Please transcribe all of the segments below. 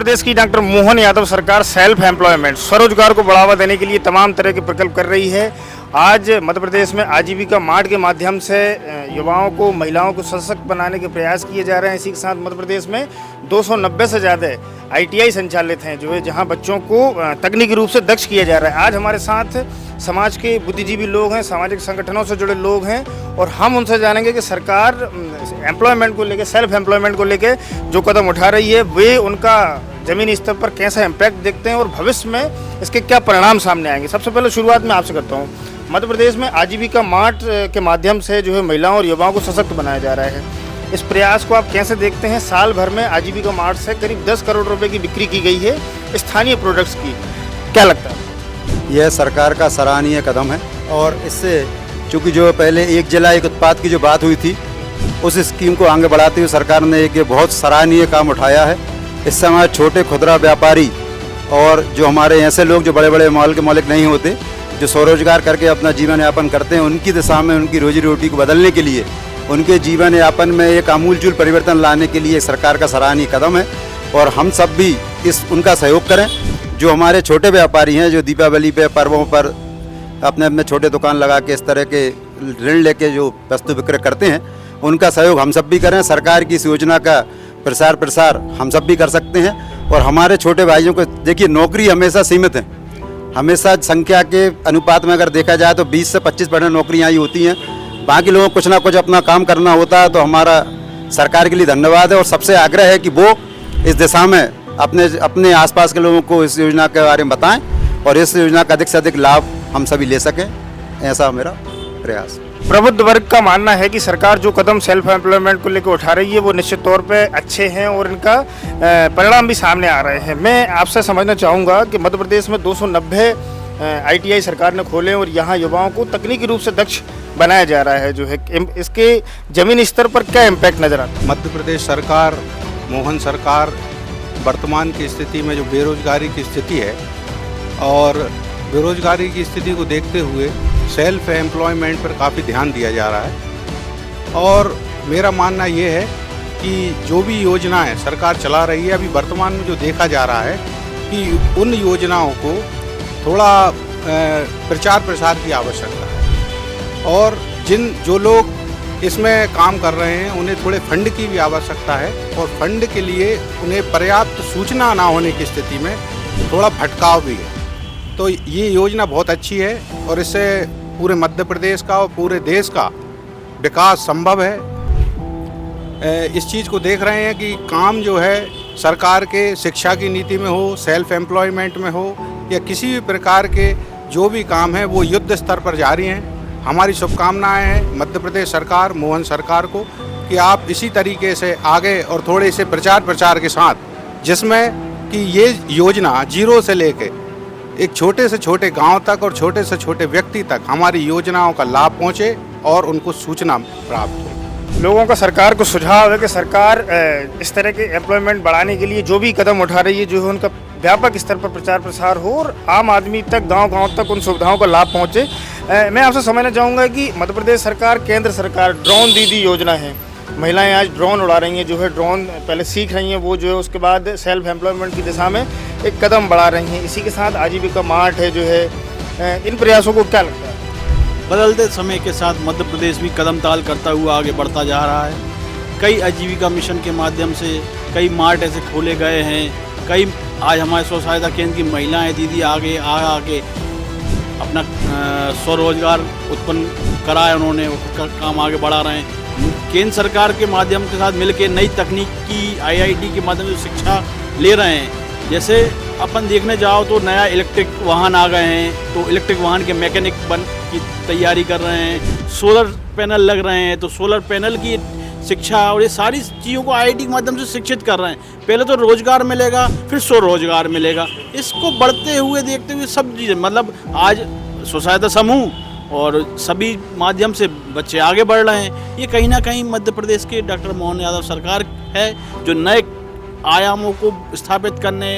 प्रदेश की डॉक्टर मोहन यादव सरकार self employment स्वरोजगार को बढ़ावा देने के लिए तमाम तरह के प्रकल्प कर रही है। आज मध्य प्रदेश में आजीविका मार्ट के माध्यम से युवाओं को, महिलाओं को सशक्त बनाने के प्रयास किए जा रहे हैं। इसी के साथ मध्य प्रदेश में 290 से ज़्यादा ITI संचालित हैं जो है, जहां बच्चों को तकनीकी रूप से दक्ष किया जा रहा है। आज हमारे साथ समाज के बुद्धिजीवी लोग हैं, सामाजिक संगठनों से जुड़े लोग हैं और हम उनसे जानेंगे कि सरकार एम्प्लॉयमेंट को लेकर, सेल्फ एम्प्लॉयमेंट को लेकर जो कदम उठा रही है वे उनका ज़मीनी स्तर पर कैसा इम्पैक्ट देखते हैं और भविष्य में इसके क्या परिणाम सामने आएंगे। सबसे पहले शुरुआत में आपसे करता हूँ। मध्य प्रदेश में आजीविका मार्ट के माध्यम से जो है महिलाओं और युवाओं को सशक्त बनाया जा रहा है। इस प्रयास को आप कैसे देखते हैं? साल भर में आजीविका मार्ट से करीब 10 करोड़ रुपए की बिक्री की गई है स्थानीय प्रोडक्ट्स की, क्या लगता है? यह सरकार का सराहनीय कदम है और इससे चूँकि जो पहले एक जिला एक उत्पाद की जो बात हुई थी, उस स्कीम को आगे बढ़ाते हुए सरकार ने एक बहुत सराहनीय काम उठाया है। इससे हमारे छोटे खुदरा व्यापारी और जो हमारे ऐसे लोग जो बड़े बड़े मॉल के मालिक नहीं होते, जो स्वरोजगार करके अपना जीवन यापन करते हैं, उनकी दिशा में उनकी रोजी रोटी को बदलने के लिए, उनके जीवन यापन में एक आमूलचूल परिवर्तन लाने के लिए सरकार का सराहनीय कदम है और हम सब भी उनका सहयोग करें। जो हमारे छोटे व्यापारी हैं, जो दीपावली पे, पर्वों पर अपने अपने छोटे दुकान लगा के इस तरह के ऋण लेके जो वस्तु विक्रय करते हैं, उनका सहयोग हम सब भी करें। सरकार की इस योजना का प्रसार हम सब भी कर सकते हैं और हमारे छोटे भाइयों को देखिए, नौकरी हमेशा सीमित है। हमेशा संख्या के अनुपात में अगर देखा जाए तो 20 से 25% नौकरियाँ ही होती हैं, बाकी लोगों को कुछ ना कुछ अपना काम करना होता है। तो हमारा सरकार के लिए धन्यवाद है और सबसे आग्रह है कि वो इस दिशा में अपने आसपास के लोगों को इस योजना के बारे में बताएं और इस योजना का अधिक से अधिक लाभ हम सभी ले सकें, ऐसा मेरा प्रयास। प्रबुद्ध वर्ग का मानना है कि सरकार जो कदम सेल्फ एम्प्लॉयमेंट को लेकर उठा रही है वो निश्चित तौर पे अच्छे हैं और इनका परिणाम भी सामने आ रहे हैं। मैं आपसे समझना चाहूँगा कि मध्य प्रदेश में 290 ITI सरकार ने खोले और यहाँ युवाओं को तकनीकी रूप से दक्ष बनाया जा रहा है जो है, इसके ज़मीनी स्तर पर क्या इम्पैक्ट नज़र आता है? मध्य प्रदेश सरकार, मोहन सरकार वर्तमान की स्थिति में जो बेरोजगारी की स्थिति है और बेरोजगारी की स्थिति को देखते हुए सेल्फ एम्प्लॉयमेंट पर काफ़ी ध्यान दिया जा रहा है और मेरा मानना ये है कि जो भी योजनाएं सरकार चला रही है, अभी वर्तमान में जो देखा जा रहा है कि उन योजनाओं को थोड़ा प्रचार प्रसार की आवश्यकता है और जो लोग इसमें काम कर रहे हैं उन्हें थोड़े फंड की भी आवश्यकता है और फंड के लिए उन्हें पर्याप्त सूचना ना होने की स्थिति में थोड़ा भटकाव भी है। तो ये योजना बहुत अच्छी है और इससे पूरे मध्य प्रदेश का और पूरे देश का विकास संभव है। इस चीज़ को देख रहे हैं कि काम जो है सरकार के शिक्षा की नीति में हो, सेल्फ एम्प्लॉयमेंट में हो या किसी भी प्रकार के जो भी काम है वो युद्ध स्तर पर जारी हैं। हमारी शुभकामनाएं हैं मध्य प्रदेश सरकार, मोहन सरकार को कि आप इसी तरीके से आगे और थोड़े से प्रचार के साथ, जिसमें कि ये योजना जीरो से लेके एक छोटे से छोटे गांव तक और छोटे से छोटे व्यक्ति तक हमारी योजनाओं का लाभ पहुंचे और उनको सूचना प्राप्त हो। लोगों का सरकार को सुझाव है कि सरकार इस तरह के एम्प्लॉयमेंट बढ़ाने के लिए जो भी कदम उठा रही है, जो है उनका व्यापक स्तर पर प्रचार प्रसार हो और आम आदमी तक, गांव-गांव तक उन सुविधाओं का लाभ पहुंचे। मैं आपसे समझना चाहूँगा कि मध्य प्रदेश सरकार, केंद्र सरकार ड्रोन दीदी योजना है, महिलाएं आज ड्रोन उड़ा रही हैं, जो है ड्रोन पहले सीख रही हैं, वो जो है उसके बाद सेल्फ एम्प्लॉयमेंट की दिशा में एक कदम बढ़ा रही हैं। इसी के साथ आजीविका मार्ट है जो है, इन प्रयासों को क्या लगता है? बदलते समय के साथ मध्य प्रदेश भी कदम ताल करता हुआ आगे बढ़ता जा रहा है। कई आजीविका मिशन के माध्यम से कई मार्ट ऐसे खोले गए हैं। कई आज हमारे स्व सहायता केंद्र की महिलाएं दीदी आगे अपना स्वरोजगार उत्पन्न करा है, उन्होंने उसका काम आगे बढ़ा रहे हैं। केंद्र सरकार के माध्यम के साथ मिलकर नई तकनीक की IIT के माध्यम से शिक्षा ले रहे हैं। जैसे अपन देखने जाओ तो नया इलेक्ट्रिक वाहन आ गए हैं, तो इलेक्ट्रिक वाहन के मैकेनिक बन की तैयारी कर रहे हैं। सोलर पैनल लग रहे हैं, तो सोलर पैनल की शिक्षा और ये सारी चीज़ों को IIT के माध्यम से शिक्षित कर रहे हैं। पहले तो रोजगार मिलेगा, फिर स्वरोजगार मिलेगा। इसको बढ़ते हुए देखते हुए सब चीज़ें, मतलब आज स्व सहायता समूह और सभी माध्यम से बच्चे आगे बढ़ रहे हैं। ये कहीं ना कहीं मध्य प्रदेश के डॉक्टर मोहन यादव सरकार है जो नए आयामों को स्थापित करने,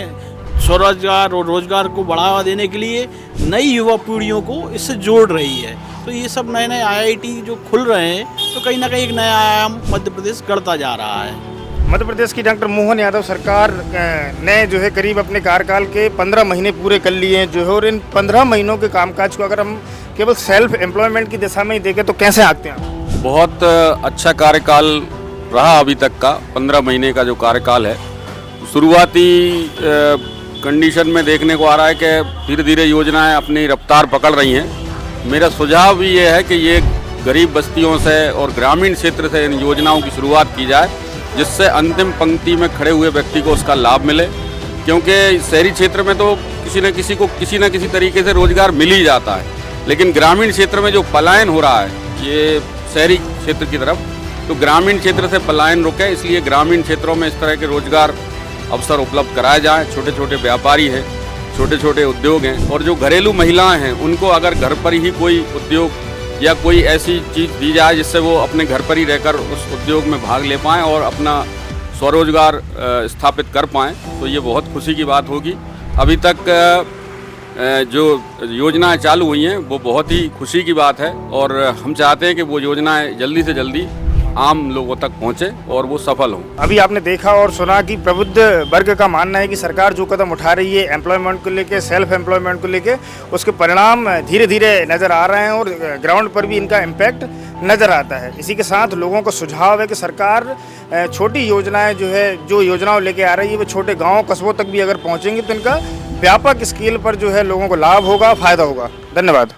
स्वरोजगार और रोजगार को बढ़ावा देने के लिए नई युवा पीढ़ियों को इससे जोड़ रही है। तो ये सब नए IIT जो खुल रहे हैं, तो कहीं ना कहीं एक नया आयाम मध्य प्रदेश गढ़ता जा रहा है। मध्य प्रदेश की डॉक्टर मोहन यादव सरकार ने जो है करीब अपने कार्यकाल के 15 महीने पूरे कर लिए हैं जो है, और इन 15 महीनों के कामकाज को अगर हम केवल सेल्फ एम्प्लॉयमेंट की दिशा में ही देखें तो कैसे आंकते हैं आप? बहुत अच्छा कार्यकाल रहा अभी तक का। 15 महीने का जो कार्यकाल है, शुरुआती कंडीशन में देखने को आ रहा है कि धीरे धीरे योजनाएं अपनी रफ्तार पकड़ रही हैं। मेरा सुझाव भी ये है कि ये गरीब बस्तियों से और ग्रामीण क्षेत्र से इन योजनाओं की शुरुआत की जाए, जिससे अंतिम पंक्ति में खड़े हुए व्यक्ति को उसका लाभ मिले। क्योंकि शहरी क्षेत्र में तो किसी न किसी को किसी न किसी तरीके से रोजगार मिल ही जाता है, लेकिन ग्रामीण क्षेत्र में जो पलायन हो रहा है ये शहरी क्षेत्र की तरफ, तो ग्रामीण क्षेत्र से पलायन रुके, इसलिए ग्रामीण क्षेत्रों में इस तरह के रोजगार अवसर उपलब्ध कराए जाएं। छोटे छोटे व्यापारी हैं, छोटे छोटे उद्योग हैं, और जो घरेलू महिलाएं हैं उनको अगर घर पर ही कोई उद्योग या कोई ऐसी चीज़ दी जाए जिससे वो अपने घर पर ही रहकर उस उद्योग में भाग ले पाएँ और अपना स्वरोजगार स्थापित कर पाएँ, तो ये बहुत खुशी की बात होगी। अभी तक जो योजनाएं चालू हुई हैं वो बहुत ही खुशी की बात है, और हम चाहते हैं कि वो योजनाएं जल्दी से जल्दी आम लोगों तक पहुंचे और वो सफल हों। अभी आपने देखा और सुना कि प्रबुद्ध वर्ग का मानना है कि सरकार जो कदम उठा रही है एम्प्लॉयमेंट को लेके, सेल्फ एम्प्लॉयमेंट को लेके, उसके परिणाम धीरे धीरे नज़र आ रहे हैं और ग्राउंड पर भी इनका इम्पैक्ट नज़र आता है। इसी के साथ लोगों को सुझाव है कि सरकार छोटी योजनाएं जो योजनाओं लेके आ रही है वो छोटे गाँव कस्बों तक भी अगर पहुँचेंगी तो इनका व्यापक स्केल पर जो है लोगों को लाभ होगा, फायदा होगा। धन्यवाद।